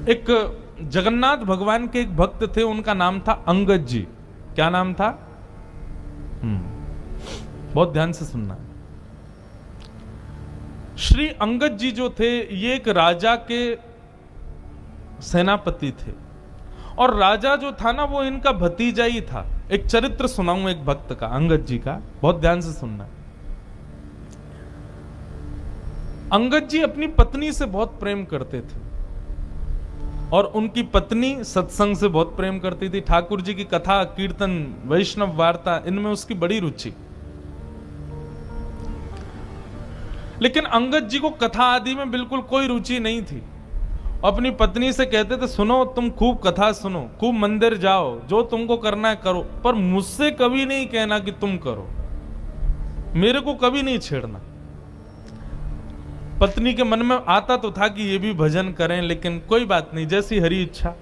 एक जगन्नाथ भगवान के एक भक्त थे, उनका नाम था अंगद जी। क्या नाम था? बहुत ध्यान से सुनना। श्री अंगद जी जो थे, ये एक राजा के सेनापति थे, और राजा जो था ना, वो इनका भतीजा ही था। एक चरित्र सुनाऊं एक भक्त का, अंगद जी का, बहुत ध्यान से सुनना। अंगद जी अपनी पत्नी से बहुत प्रेम करते थे, और उनकी पत्नी सत्संग से बहुत प्रेम करती थी। ठाकुर जी की कथा, कीर्तन, वैष्णव वार्ता, इनमें उसकी बड़ी रुचि। लेकिन अंगद जी को कथा आदि में बिल्कुल कोई रुचि नहीं थी। अपनी पत्नी से कहते थे, सुनो, तुम खूब कथा सुनो, खूब मंदिर जाओ, जो तुमको करना है करो, पर मुझसे कभी नहीं कहना कि तुम करो, मेरे को कभी नहीं छेड़ना। पत्नी के मन में आता तो था कि ये भी भजन करें, लेकिन कोई बात नहीं, जैसी हरी इच्छा।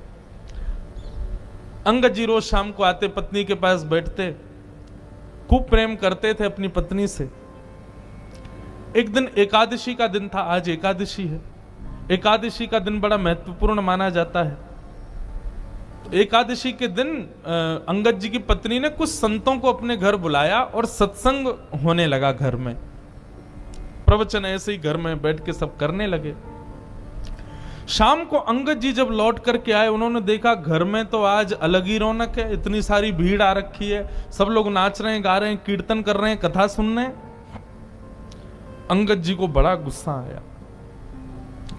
अंगद जी रोज शाम को आते, पत्नी के पास बैठते, खूब प्रेम करते थे अपनी पत्नी से। एक दिन एकादशी का दिन था, आज एकादशी है। एकादशी का दिन बड़ा महत्वपूर्ण माना जाता है। एकादशी के दिन अंगद जी की पत्नी ने कुछ संतों को अपने घर बुलाया और सत्संग होने लगा घर में। प्रवचन ऐसे ही घर में बैठ के सब करने लगे। शाम को अंगद जी जब लौट करके आए, उन्होंने देखा घर में तो आज अलग ही रौनक है, इतनी सारी भीड़ आ रखी है, सब लोग नाच रहे हैं, गा रहे हैं, कीर्तन कर रहे हैं, कथा सुन रहे हैं। अंगद जी को बड़ा गुस्सा आया।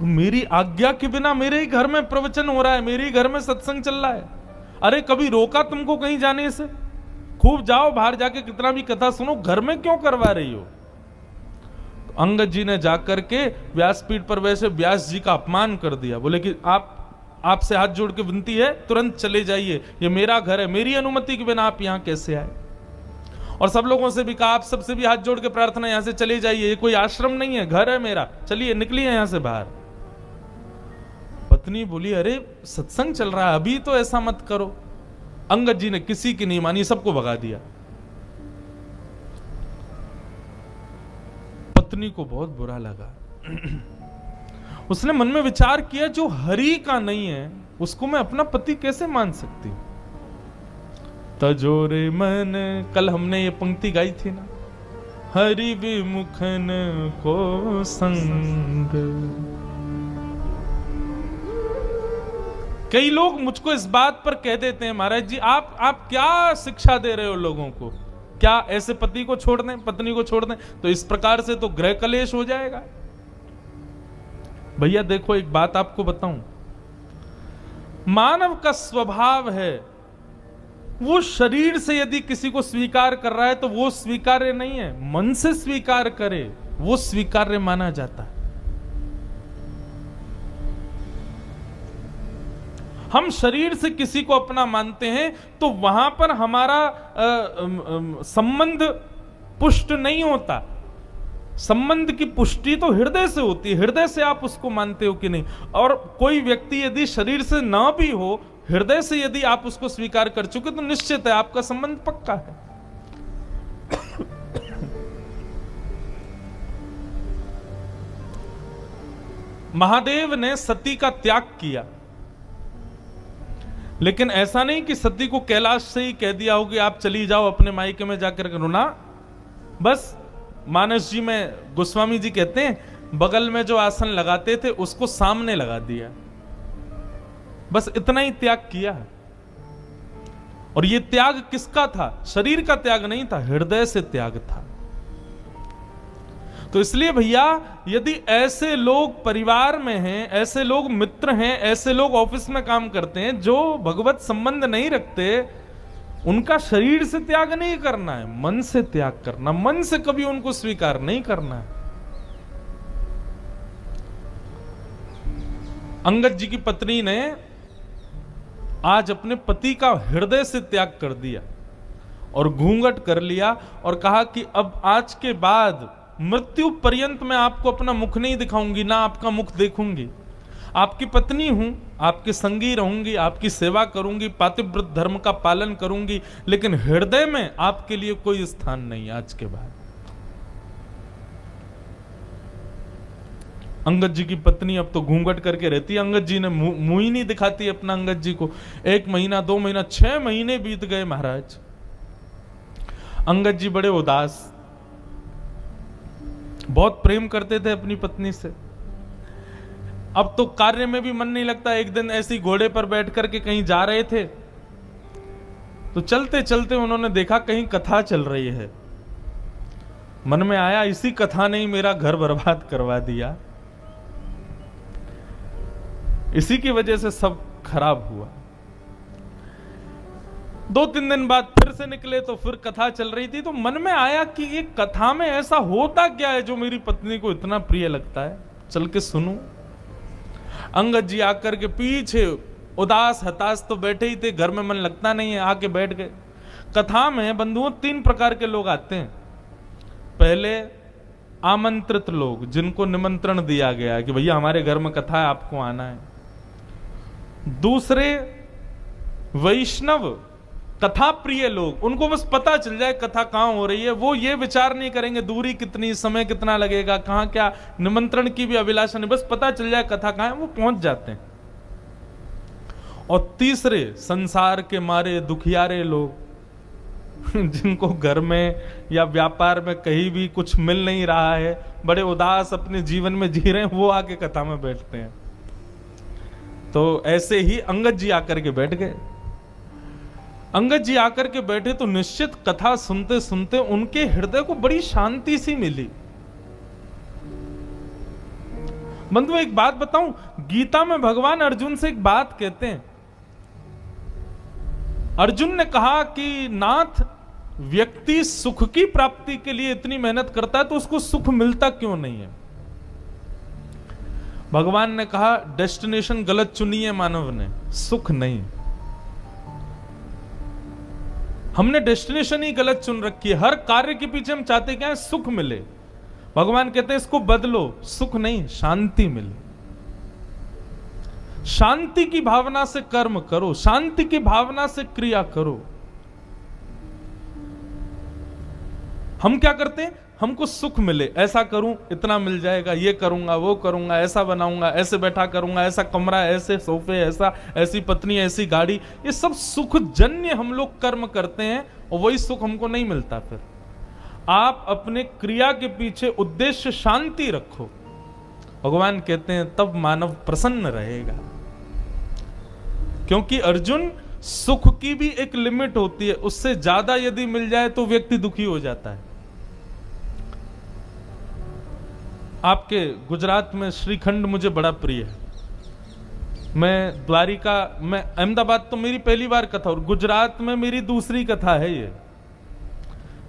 मेरी आज्ञा के बिना मेरे ही घर में प्रवचन हो रहा है, मेरे ही घर में सत्संग चल रहा है, अरे कभी रोका तुमको कहीं जाने से? खूब जाओ, बाहर जाके कितना भी कथा सुनो, घर में क्यों करवा रही हो? तो अंगद जी ने जाकर के व्यासपीठ पर वैसे व्यास जी का अपमान कर दिया। बोले कि आपसे हाथ जोड़ के विनती है, तुरंत चले जाइए, ये मेरा घर है, मेरी अनुमति के बिना आप यहां कैसे आए? और सब लोगों से भी कहा, आप सबसे भी हाथ जोड़ के प्रार्थना, यहां से चले जाइए, ये कोई आश्रम नहीं है, घर है मेरा, चलिए निकलिए यहां से बाहर। पत्नी बोली, अरे सत्संग चल रहा है, अभी तो ऐसा मत करो। अंगद जी ने किसी की नहीं मानी, सबको भगा दिया। पत्नी को बहुत बुरा लगा। उसने मन में विचार किया, जो हरि का नहीं है उसको मैं अपना पति कैसे मान सकती हूं? तजोरे मन, कल हमने ये पंक्ति गाई थी ना, हरि विमुखन को संग। कई लोग मुझको इस बात पर कह देते हैं, महाराज जी आप क्या शिक्षा दे रहे हो लोगों को? क्या ऐसे पति को छोड़ दें, पत्नी को छोड़ दें? तो इस प्रकार से तो गृह कलेश हो जाएगा। भैया देखो, एक बात आपको बताऊं, मानव का स्वभाव है, वो शरीर से यदि किसी को स्वीकार कर रहा है तो वो स्वीकार्य नहीं है, मन से स्वीकार करे वो स्वीकार्य माना जाता है। हम शरीर से किसी को अपना मानते हैं तो वहां पर हमारा संबंध पुष्ट नहीं होता। संबंध की पुष्टि तो हृदय से होती है, हृदय से आप उसको मानते हो कि नहीं। और कोई व्यक्ति यदि शरीर से ना भी हो, हृदय से यदि आप उसको स्वीकार कर चुके तो निश्चित है आपका संबंध पक्का है। महादेव ने सती का त्याग किया, लेकिन ऐसा नहीं कि सती को कैलाश से ही कह दिया हो कि आप चली जाओ अपने मायके में जाकर करो ना। बस मानस जी में गोस्वामी जी कहते हैं, बगल में जो आसन लगाते थे उसको सामने लगा दिया, बस इतना ही त्याग किया। और ये त्याग किसका था? शरीर का त्याग नहीं था, हृदय से त्याग था। तो इसलिए भैया, यदि ऐसे लोग परिवार में हैं, ऐसे लोग मित्र हैं, ऐसे लोग ऑफिस में काम करते हैं जो भगवत संबंध नहीं रखते, उनका शरीर से त्याग नहीं करना है, मन से त्याग करना, मन से कभी उनको स्वीकार नहीं करना है। अंगद जी की पत्नी ने आज अपने पति का हृदय से त्याग कर दिया और घूंघट कर लिया और कहा कि अब आज के बाद मृत्यु पर्यंत मैं आपको अपना मुख नहीं दिखाऊंगी, ना आपका मुख देखूंगी। आपकी पत्नी हूं, आपके संगी रहूंगी, आपकी सेवा करूंगी, पातिव्रत धर्म का पालन करूंगी, लेकिन हृदय में आपके लिए कोई स्थान नहीं आज के बाद। अंगद जी की पत्नी अब तो घूंघट करके रहती है, अंगद जी ने मुंह ही नहीं दिखाती अपना अंगद जी को। 1 महीना 2 महीना 6 महीने बीत गए महाराज। अंगद जी बड़े उदास, बहुत प्रेम करते थे अपनी पत्नी से। अब तो कार्य में भी मन नहीं लगता। एक दिन ऐसी घोड़े पर बैठ करके कहीं जा रहे थे, तो चलते चलते उन्होंने देखा कहीं कथा चल रही है। मन में आया इसी कथा ने ही मेरा घर बर्बाद करवा दिया, इसी की वजह से सब खराब हुआ। 2-3 दिन बाद फिर से निकले तो फिर कथा चल रही थी, तो मन में आया कि ये कथा में ऐसा होता क्या है जो मेरी पत्नी को इतना प्रिय लगता है, चल के सुनूं। अंगद जी आकर के पीछे उदास हताश तो बैठे ही थे, घर में मन लगता नहीं है, आके बैठ गए। कथा में बंधुओं 3 प्रकार के लोग आते हैं। पहले आमंत्रित लोग, जिनको निमंत्रण दिया गया कि भैया हमारे घर में कथा है, आपको आना है। दूसरे वैष्णव कथा प्रिय लोग, उनको बस पता चल जाए कथा कहां हो रही है, वो ये विचार नहीं करेंगे दूरी कितनी, समय कितना लगेगा, कहां क्या, निमंत्रण की भी अभिलाषा नहीं, बस पता चल जाए कथा कहां है, वो पहुंच जाते हैं। और तीसरे संसार के मारे दुखियारे लोग जिनको घर में या व्यापार में कहीं भी कुछ मिल नहीं रहा है, बड़े उदास अपने जीवन में जी रहे हैं, वो आके कथा में बैठते हैं। तो ऐसे ही अंगद जी आकर के बैठ गए। अंगद जी आकर के बैठे तो निश्चित कथा सुनते सुनते उनके हृदय को बड़ी शांति सी मिली। बंधु एक बात बताऊं, गीता में भगवान अर्जुन से एक बात कहते हैं। अर्जुन ने कहा कि नाथ, व्यक्ति सुख की प्राप्ति के लिए इतनी मेहनत करता है तो उसको सुख मिलता क्यों नहीं है? भगवान ने कहा डेस्टिनेशन गलत चुनी है मानव ने, सुख नहीं। हमने डेस्टिनेशन ही गलत चुन रखी है। हर कार्य के पीछे हम चाहते क्या है? सुख मिले। भगवान कहते हैं इसको बदलो, सुख नहीं शांति मिले। शांति की भावना से कर्म करो, शांति की भावना से क्रिया करो। हम क्या करते हैं? हमको सुख मिले, ऐसा करूं इतना मिल जाएगा, ये करूंगा वो करूंगा, ऐसा बनाऊंगा, ऐसे बैठा करूंगा, ऐसा कमरा, ऐसे सोफे, ऐसी पत्नी, ऐसी गाड़ी, ये सब सुख जन्य हम लोग कर्म करते हैं और वही सुख हमको नहीं मिलता। फिर आप अपने क्रिया के पीछे उद्देश्य शांति रखो, भगवान कहते हैं तब मानव प्रसन्न रहेगा। क्योंकि अर्जुन, सुख की भी एक लिमिट होती है, उससे ज्यादा यदि मिल जाए तो व्यक्ति दुखी हो जाता है। आपके गुजरात में श्रीखंड मुझे बड़ा प्रिय है। मैं द्वारिका, मैं अहमदाबाद तो मेरी पहली बार कथा और गुजरात में मेरी दूसरी कथा है। ये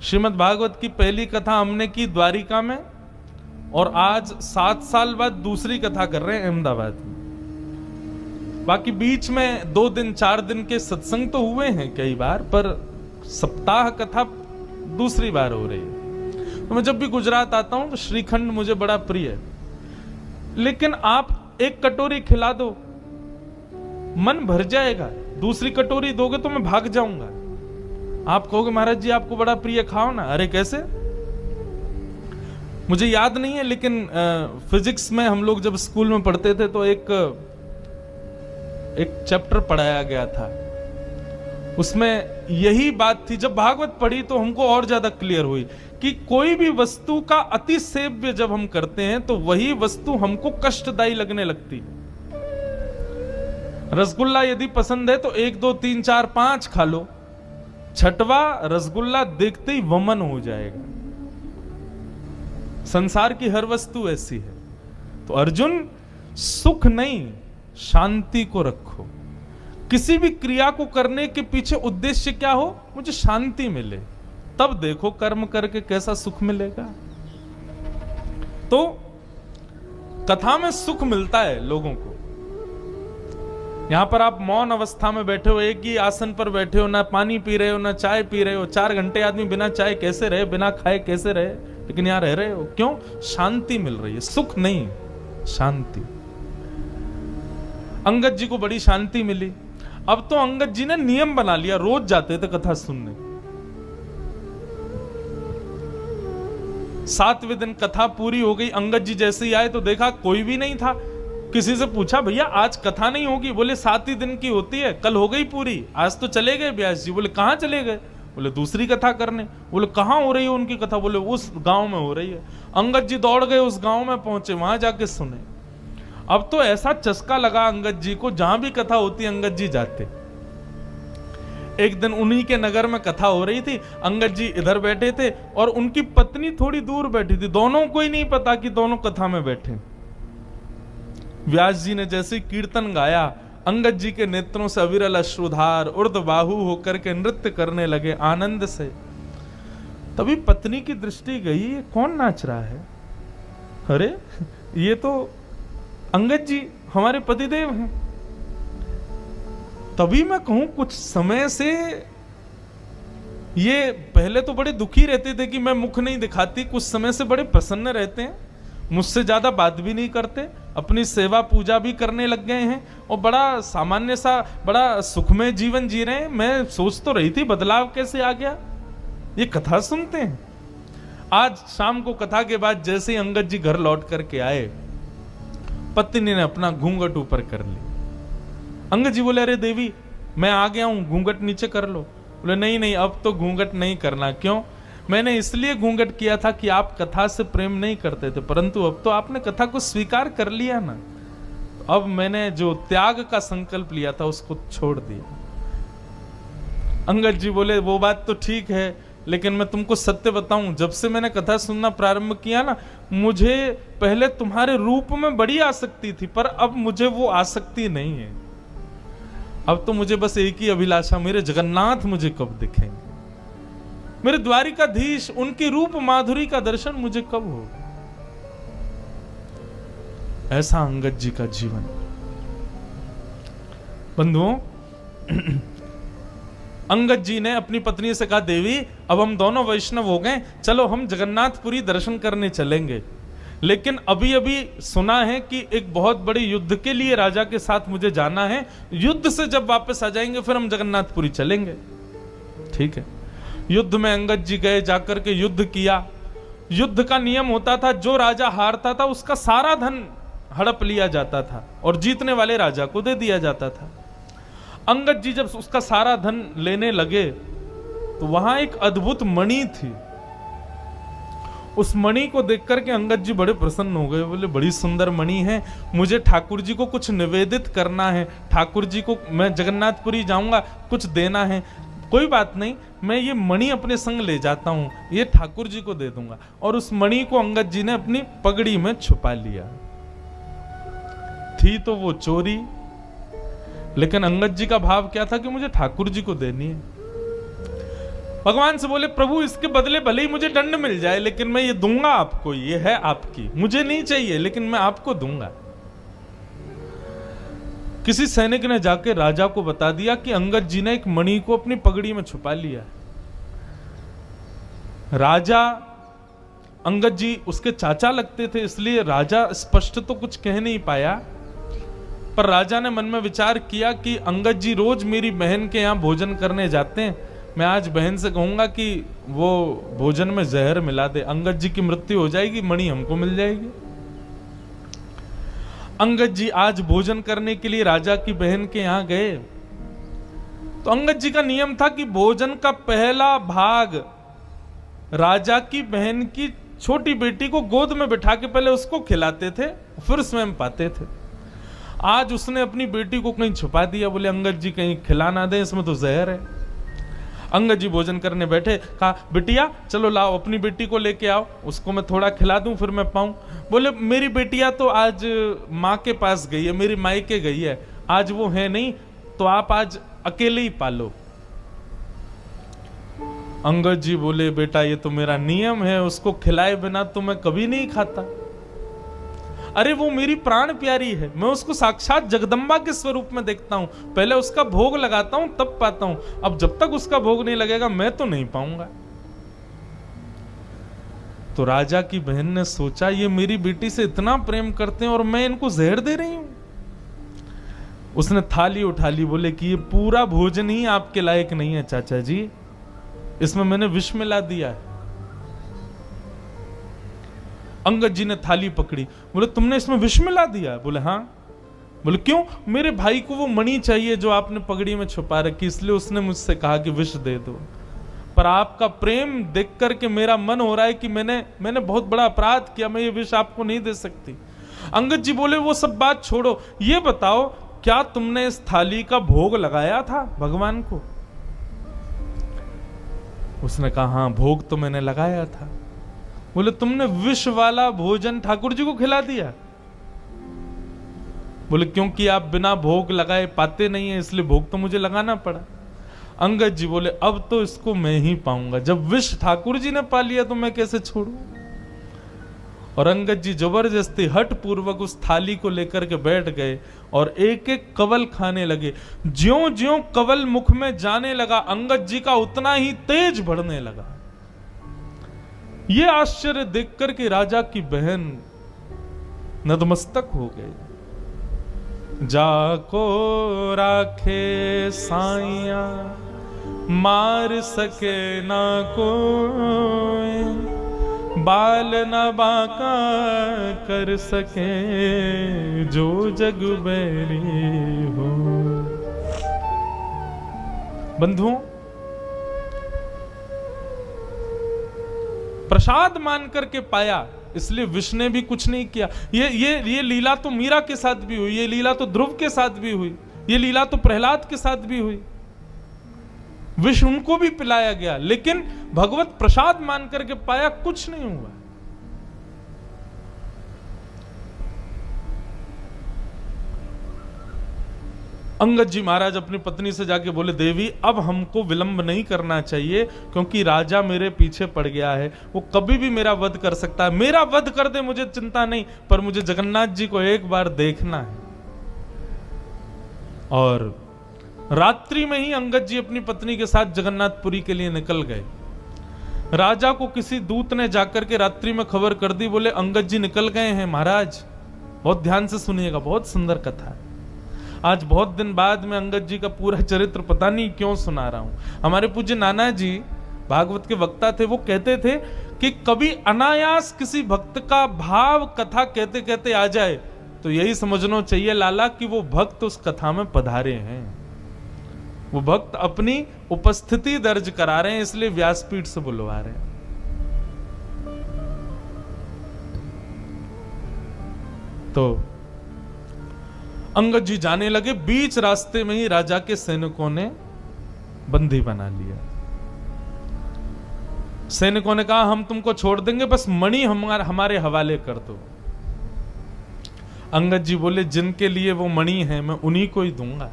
श्रीमद् भागवत की पहली कथा हमने की द्वारिका में और आज 7 साल बाद दूसरी कथा कर रहे हैं अहमदाबाद में। बाकी बीच में 2 दिन 4 दिन के सत्संग तो हुए हैं कई बार, पर सप्ताह कथा दूसरी बार हो रही है। तो मैं जब भी गुजरात आता हूं तो श्रीखंड मुझे बड़ा प्रिय है। लेकिन आप एक कटोरी खिला दो, मन भर जाएगा। दूसरी कटोरी दोगे तो मैं भाग जाऊंगा। आप कहोगे महाराज जी आपको बड़ा प्रिय, खाओ ना। अरे कैसे? मुझे याद नहीं है, लेकिन फिजिक्स में हम लोग जब स्कूल में पढ़ते थे तो एक चैप्टर पढ़ाया गया था, उसमें यही बात थी। जब भागवत पढ़ी तो हमको और ज्यादा क्लियर हुई कि कोई भी वस्तु का अति सेव्य जब हम करते हैं तो वही वस्तु हमको कष्टदायी लगने लगती है। रसगुल्ला यदि पसंद है तो 1 2 3 4 5 खा लो, 6वां रसगुल्ला देखते ही वमन हो जाएगा। संसार की हर वस्तु ऐसी है। तो अर्जुन, सुख नहीं शांति को रखो। किसी भी क्रिया को करने के पीछे उद्देश्य क्या हो? मुझे शांति मिले, तब देखो कर्म करके कैसा सुख मिलेगा। तो कथा में सुख मिलता है लोगों को। यहां पर आप मौन अवस्था में बैठे हो, एक ही आसन पर बैठे हो, ना पानी पी रहे हो ना चाय पी रहे हो। 4 घंटे आदमी बिना चाय कैसे रहे, बिना खाए कैसे रहे, लेकिन यहां रह रहे हो। क्यों? शांति मिल रही है। सुख नहीं, शांति। अंगद जी को बड़ी शांति मिली। अब तो अंगद जी ने नियम बना लिया, रोज जाते थे कथा सुनने। 7वें दिन कथा पूरी हो गई। अंगद जी जैसे ही आए तो देखा कोई भी नहीं था। किसी से पूछा, भैया आज कथा नहीं होगी? बोले 7 ही दिन की होती है, कल हो गई पूरी, आज तो चले गए व्यास जी। बोले कहाँ चले गए? बोले दूसरी कथा करने। बोले कहाँ हो रही है उनकी कथा? बोले उस गांव में हो रही है। अंगद जी दौड़ गए, उस गांव में पहुंचे, वहां जाके सुने। अब तो ऐसा चस्का लगा अंगद जी को, जहां भी कथा होती अंगद जी जाते। एक दिन उन्हीं के नगर में कथा हो रही थी, अंगद जी इधर बैठे थे और उनकी पत्नी थोड़ी दूर बैठी थी। दोनों को ही नहीं पता कि दोनों कथा में बैठे। व्यास जी ने जैसे कीर्तन गाया, अंगद जी के नेत्रों से अविरल अश्रुधार ऊर्ध्वबाहु होकर के नृत्य करने लगे आनंद से। तभी पत्नी की दृष्टि गई, ये कौन नाच रहा है? अरे ये तो अंगद जी हमारे पतिदेव हैं। तभी मैं कहूं कुछ समय से ये पहले तो बड़े दुखी रहते थे कि मैं मुख नहीं दिखाती, कुछ समय से बड़े प्रसन्न रहते हैं, मुझसे ज्यादा बात भी नहीं करते, अपनी सेवा पूजा भी करने लग गए हैं और बड़ा सामान्य सा बड़ा सुखमय जीवन जी रहे हैं। मैं सोच तो रही थी बदलाव कैसे आ गया, ये कथा सुनते हैं। आज शाम को कथा के बाद जैसे ही अंगद जी घर लौट करके आए, पत्नी ने अपना घूंघट ऊपर कर ली। अंगद जी बोले, अरे देवी मैं आ गया हूं, घूंघट नीचे कर लो। बोले नहीं नहीं, अब तो घूंघट नहीं करना। क्यों? मैंने इसलिए घूंघट किया था कि आप कथा से प्रेम नहीं करते थे, परंतु अब तो आपने कथा को स्वीकार कर लिया ना, अब मैंने जो त्याग का संकल्प लिया था उसको छोड़ दिया। अंगद जी बोले, वो बात तो ठीक है, लेकिन मैं तुमको सत्य बताऊं, जब से मैंने कथा सुनना प्रारंभ किया ना, मुझे पहले तुम्हारे रूप में बड़ी आसक्ति थी, पर अब मुझे वो आसक्ति नहीं है। अब तो मुझे बस एक ही अभिलाषा, मेरे जगन्नाथ मुझे कब दिखेंगे, मेरे द्वारिकाधीश, उनकी रूप माधुरी का दर्शन मुझे कब होगा। ऐसा अंगद जी का जीवन। बंधुओं, अंगद जी ने अपनी पत्नी से कहा, देवी अब हम दोनों वैष्णव हो गए, चलो हम जगन्नाथपुरी दर्शन करने चलेंगे। लेकिन अभी अभी सुना है कि एक बहुत बड़े युद्ध के लिए राजा के साथ मुझे जाना है, युद्ध से जब वापस आ जाएंगे फिर हम जगन्नाथपुरी चलेंगे। ठीक है। युद्ध में अंगद जी गए, जाकर के युद्ध किया। युद्ध का नियम होता था, जो राजा हारता था उसका सारा धन हड़प लिया जाता था और जीतने वाले राजा को दे दिया जाता था। अंगद जी जब उसका सारा धन लेने लगे तो वहां एक अद्भुत मणि थी। उस मणि को देख करके अंगद जी बड़े प्रसन्न हो गए। बोले, बड़ी सुंदर मणि है, मुझे ठाकुर जी को कुछ निवेदित करना है, ठाकुर जी को मैं जगन्नाथपुरी जाऊंगा, कुछ देना है। कोई बात नहीं, मैं ये मणि अपने संग ले जाता हूं, ये ठाकुर जी को दे दूंगा। और उस मणि को अंगद जी ने अपनी पगड़ी में छुपा लिया। थी तो वो चोरी, लेकिन अंगद जी का भाव क्या था कि मुझे ठाकुर जी को देनी है। भगवान से बोले, प्रभु इसके बदले भले ही मुझे दंड मिल जाए, लेकिन मैं ये दूंगा आपको, ये है आपकी, मुझे नहीं चाहिए लेकिन मैं आपको दूंगा। किसी सैनिक ने जाके राजा को बता दिया कि अंगद जी ने एक मणि को अपनी पगड़ी में छुपा लिया। राजा, अंगद जी उसके चाचा लगते थे, इसलिए राजा स्पष्ट तो कुछ कह नहीं पाया, पर राजा ने मन में विचार किया कि अंगद जी रोज मेरी बहन के यहां भोजन करने जाते हैं, मैं आज बहन से कहूंगा कि वो भोजन में जहर मिला दे, अंगद जी की मृत्यु हो जाएगी, मणि हमको मिल जाएगी। अंगद जी आज भोजन करने के लिए राजा की बहन के यहां गए तो अंगद जी का नियम था कि भोजन का पहला भाग राजा की बहन की छोटी बेटी को गोद में बिठा के पहले उसको खिलाते थे, फिर स्वयं पाते थे। आज उसने अपनी बेटी को कहीं छुपा दिया, बोले अंगद जी कहीं खिला ना दे, इसमें तो जहर है। अंगद जी भोजन करने बैठे, कहा बिटिया चलो लाओ अपनी बेटी को लेके आओ, उसको मैं थोड़ा खिला दूं फिर मैं पाऊं। बोले मेरी बेटिया तो आज माँ के पास गई है, मेरी मायके गई है, आज वो है नहीं, तो आप आज अकेले ही पालो। अंगद जी बोले, बेटा ये तो मेरा नियम है, उसको खिलाए बिना तो मैं कभी नहीं खाता। अरे वो मेरी प्राण प्यारी है, मैं उसको साक्षात जगदम्बा के स्वरूप में देखता हूं, पहले उसका भोग लगाता हूं तब पाता हूं, अब जब तक उसका भोग नहीं लगेगा मैं तो नहीं पाऊंगा। तो राजा की बहन ने सोचा, ये मेरी बेटी से इतना प्रेम करते हैं और मैं इनको जहर दे रही हूं। उसने थाली उठा ली, बोले कि ये पूरा भोजन ही आपके लायक नहीं है चाचा जी, इसमें मैंने विष मिला दिया है। अंगद जी ने थाली पकड़ी, बोले तुमने इसमें विष मिला दिया? बोले हाँ। बोले क्यों? मेरे भाई को वो मणि चाहिए जो आपने पगड़ी में छुपा रखी, इसलिए उसने मुझसे कहा कि विष दे दो। पर आपका प्रेम देख करके मेरा मन हो रहा है कि मैंने बहुत बड़ा अपराध किया, मैं ये विष आपको नहीं दे सकती। अंगद जी बोले वो सब बात छोड़ो, ये बताओ क्या तुमने इस थाली का भोग लगाया था भगवान को? उसने कहा हाँ, भोग तो मैंने लगाया था। बोले तुमने विष वाला भोजन ठाकुर जी को खिला दिया? बोले क्योंकि आप बिना भोग लगाए पाते नहीं है, इसलिए भोग तो मुझे लगाना पड़ा। अंगद जी बोले अब तो इसको मैं ही पाऊंगा, जब विष ठाकुर जी ने पा लिया तो मैं कैसे छोड़ूं? और अंगद जी जबरदस्ती हठ पूर्वक उस थाली को लेकर के बैठ गए और एक एक कवल खाने लगे। ज्यों ज्यों कवल मुख में जाने लगा, अंगद जी का उतना ही तेज बढ़ने लगा। ये आश्चर्य देखकर के राजा की बहन नतमस्तक हो गई। जाको राखे साइया मार सके ना कोई, बाल न बाका कर सके जो जग बैरी हो। बंधुओं, प्रसाद मान करके पाया, इसलिए विष ने भी कुछ नहीं किया। ये लीला तो मीरा के साथ भी हुई, ये लीला तो ध्रुव के साथ भी हुई, ये लीला तो प्रहलाद के साथ भी हुई। विष उनको भी पिलाया गया, लेकिन भगवत प्रसाद मान करके पाया, कुछ नहीं हुआ। अंगद जी महाराज अपनी पत्नी से जाके बोले देवी अब हमको विलंब नहीं करना चाहिए, क्योंकि राजा मेरे पीछे पड़ गया है, वो कभी भी मेरा वध कर सकता है। मेरा वध कर दे मुझे चिंता नहीं, पर मुझे जगन्नाथ जी को एक बार देखना है। और रात्रि में ही अंगद जी अपनी पत्नी के साथ जगन्नाथपुरी के लिए निकल गए। राजा को किसी दूत ने जाकर के रात्रि में खबर कर दी, बोले अंगद जी निकल गए हैं महाराज। बहुत ध्यान से सुनिएगा, बहुत सुंदर कथा है। आज बहुत दिन बाद में अंगद जी का पूरा चरित्र पता नहीं क्यों सुना रहा हूं। हमारे पूज्य नाना जी भागवत के वक्ता थे, वो कहते थे कि कभी अनायास किसी भक्त का भाव कथा कहते कहते आ जाए तो यही समझना चाहिए लाला कि वो भक्त उस कथा में पधारे हैं, वो भक्त अपनी उपस्थिति दर्ज करा रहे हैं, इसलिए व्यासपीठ से बुलवा रहे हैं। तो अंगद जी जाने लगे, बीच रास्ते में ही राजा के सैनिकों ने बंदी बना लिया। सैनिकों ने कहा हम तुमको छोड़ देंगे, बस मणि हमारे हवाले कर दो। अंगद जी बोले जिनके लिए वो मणि है मैं उन्हीं को ही दूंगा।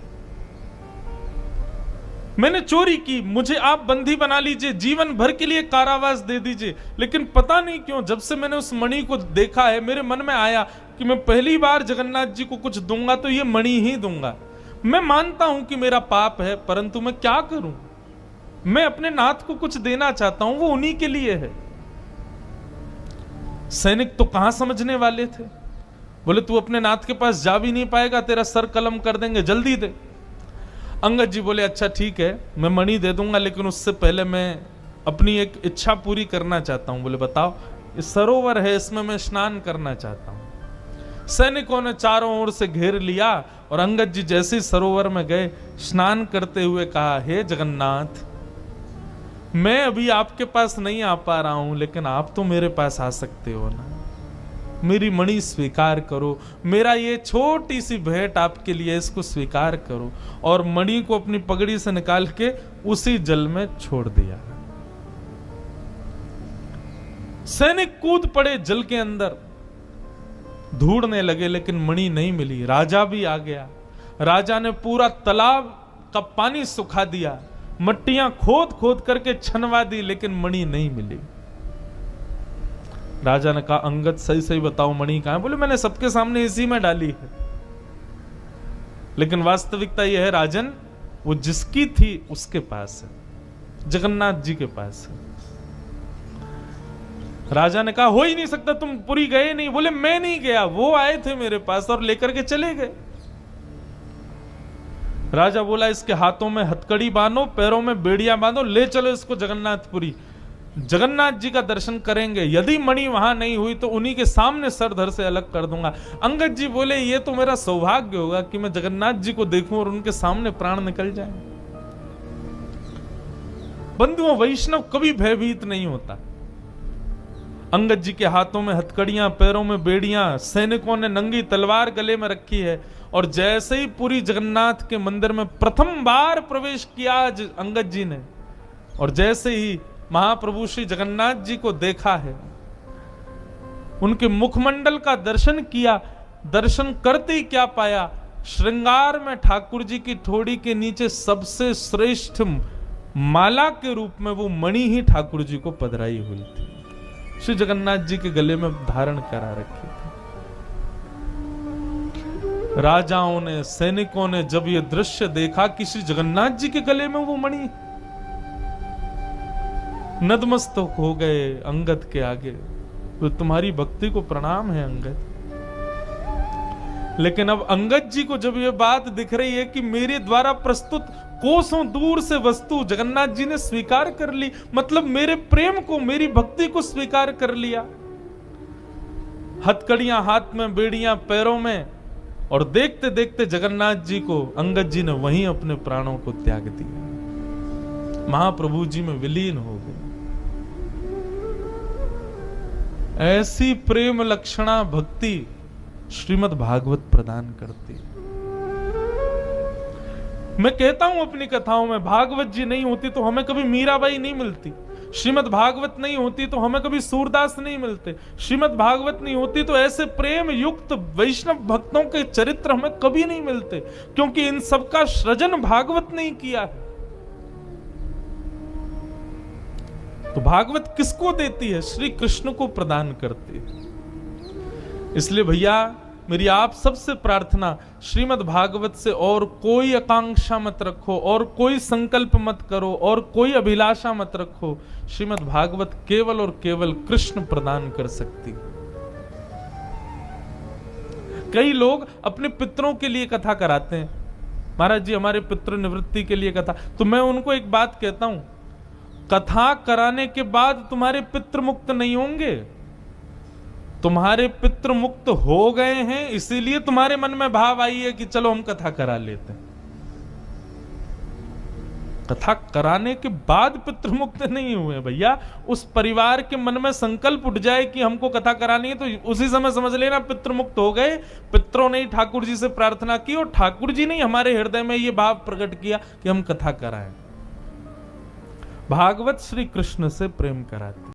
मैंने चोरी की, मुझे आप बंदी बना लीजिए, जीवन भर के लिए कारावास दे दीजिए, लेकिन पता नहीं क्यों जब से मैंने उस मणि को देखा है मेरे मन में आया कि मैं पहली बार जगन्नाथ जी को कुछ दूंगा तो ये मणि ही दूंगा। मैं मानता हूं कि मेरा पाप है, परंतु मैं क्या करूं, मैं अपने नाथ को कुछ देना चाहता हूं, वो उन्हीं के लिए है। सैनिक तो कहां समझने वाले थे, बोले तू अपने नाथ के पास जा भी नहीं पाएगा, तेरा सर कलम कर देंगे, जल्दी दे। अंगद जी बोले अच्छा ठीक है मैं मणि दे दूंगा, लेकिन उससे पहले मैं अपनी एक इच्छा पूरी करना चाहता हूं। बोले बताओ। इस सरोवर है, इसमें मैं स्नान करना चाहता हूं। सैनिकों ने चारों ओर से घेर लिया और अंगद जी जैसे ही सरोवर में गए, स्नान करते हुए कहा हे जगन्नाथ, मैं अभी आपके पास नहीं आ पा रहा हूं, लेकिन आप तो मेरे पास आ सकते हो ना, मेरी मणि स्वीकार करो, मेरा ये छोटी सी भेंट आपके लिए, इसको स्वीकार करो। और मणि को अपनी पगड़ी से निकाल के उसी जल में छोड़ दिया। सैनिक कूद पड़े जल के अंदर, ढूंढने लगे, लेकिन मणि नहीं मिली। राजा भी आ गया, राजा ने पूरा तालाब का पानी सुखा दिया, मट्टियां खोद खोद करके छनवा दी, लेकिन मणि नहीं मिली। राजा ने कहा अंगद सही सही बताओ मणि कहां है? बोले मैंने सबके सामने इसी में डाली है, लेकिन वास्तविकता यह है राजन, वो जिसकी थी उसके पास है, जगन्नाथ जी के पास है। राजा ने कहा हो ही नहीं सकता, तुम पुरी गए नहीं। बोले मैं नहीं गया, वो आए थे मेरे पास और लेकर के चले गए। राजा बोला इसके हाथों में हथकड़ी बांधो, पैरों में बेड़ियां बांधो, ले चलो इसको जगन्नाथपुरी। जगन्नाथ जी का दर्शन करेंगे, यदि मणि वहां नहीं हुई तो उन्हीं के सामने सर धड़ से अलग कर दूंगा। अंगद जी बोले ये तो मेरा सौभाग्य होगा कि मैं जगन्नाथ जी को देखूं और उनके सामने प्राण निकल जाए। बंधुओं, वैष्णव कभी भयभीत नहीं होता। अंगद जी के हाथों में हथकड़ियां, पैरों में बेड़ियां, सैनिकों ने नंगी तलवार गले में रखी है, और जैसे ही पुरी जगन्नाथ के मंदिर में प्रथम बार प्रवेश किया अंगद जी ने, और जैसे ही महाप्रभु श्री जगन्नाथ जी को देखा है, उनके मुखमंडल का दर्शन किया, दर्शन करते ही क्या पाया, श्रृंगार में ठाकुर जी की ठोड़ी के नीचे सबसे श्रेष्ठ माला के रूप में वो मणि ही ठाकुर जी को पधराई हुई थी, श्री जगन्नाथ जी के गले में धारण करा रखी थी। राजाओं ने, सैनिकों ने जब ये दृश्य देखा कि श्री जगन्नाथ जी के गले में वो मणि, नतमस्तक हो गए अंगद के आगे। तो तुम्हारी भक्ति को प्रणाम है अंगद। लेकिन अब अंगद जी को जब ये बात दिख रही है कि मेरे द्वारा प्रस्तुत कोसों दूर से वस्तु जगन्नाथ जी ने स्वीकार कर ली, मतलब मेरे प्रेम को, मेरी भक्ति को स्वीकार कर लिया, हथकड़ियां हाथ में, बेड़ियां पैरों में, और देखते देखते जगन्नाथ जी को अंगद जी ने वहीं अपने प्राणों को त्याग दिया, महाप्रभु जी में विलीन हो गए। ऐसी प्रेम लक्षणा भक्ति श्रीमद् भागवत प्रदान करती है। मैं कहता हूं अपनी कथाओं में, भागवत जी नहीं होती तो हमें कभी मीराबाई नहीं मिलती, श्रीमद् भागवत नहीं होती तो हमें कभी सूरदास नहीं मिलते, श्रीमद् भागवत नहीं होती तो ऐसे प्रेम युक्त वैष्णव भक्तों के चरित्र हमें कभी नहीं मिलते, क्योंकि इन सबका सृजन भागवत नहीं किया है। तो भागवत किसको देती है? श्री कृष्ण को प्रदान करती है। इसलिए भैया मेरी आप सबसे प्रार्थना, श्रीमद् भागवत से और कोई आकांक्षा मत रखो, और कोई संकल्प मत करो, और कोई अभिलाषा मत रखो। श्रीमद् भागवत केवल और केवल कृष्ण प्रदान कर सकती। कई लोग अपने पितरों के लिए कथा कराते हैं, महाराज जी हमारे पितृ निवृत्ति के लिए कथा, तो मैं उनको एक बात कहता हूं, कथा कराने के बाद तुम्हारे पितृ मुक्त नहीं होंगे, तुम्हारे पितृ मुक्त हो गए हैं, इसीलिए तुम्हारे मन में भाव आई है कि चलो हम कथा करा लेते हैं। कथा कराने के बाद पितृ मुक्त नहीं हुए भैया। उस परिवार के मन में संकल्प उठ जाए कि हमको कथा करानी है, तो उसी समय समझ लेना पितृ मुक्त हो गए। पितरों ने ठाकुर जी से प्रार्थना की और ठाकुर जी ने हमारे हृदय में यह भाव प्रकट किया कि हम कथा कराएं। भागवत श्री कृष्ण से प्रेम कराते।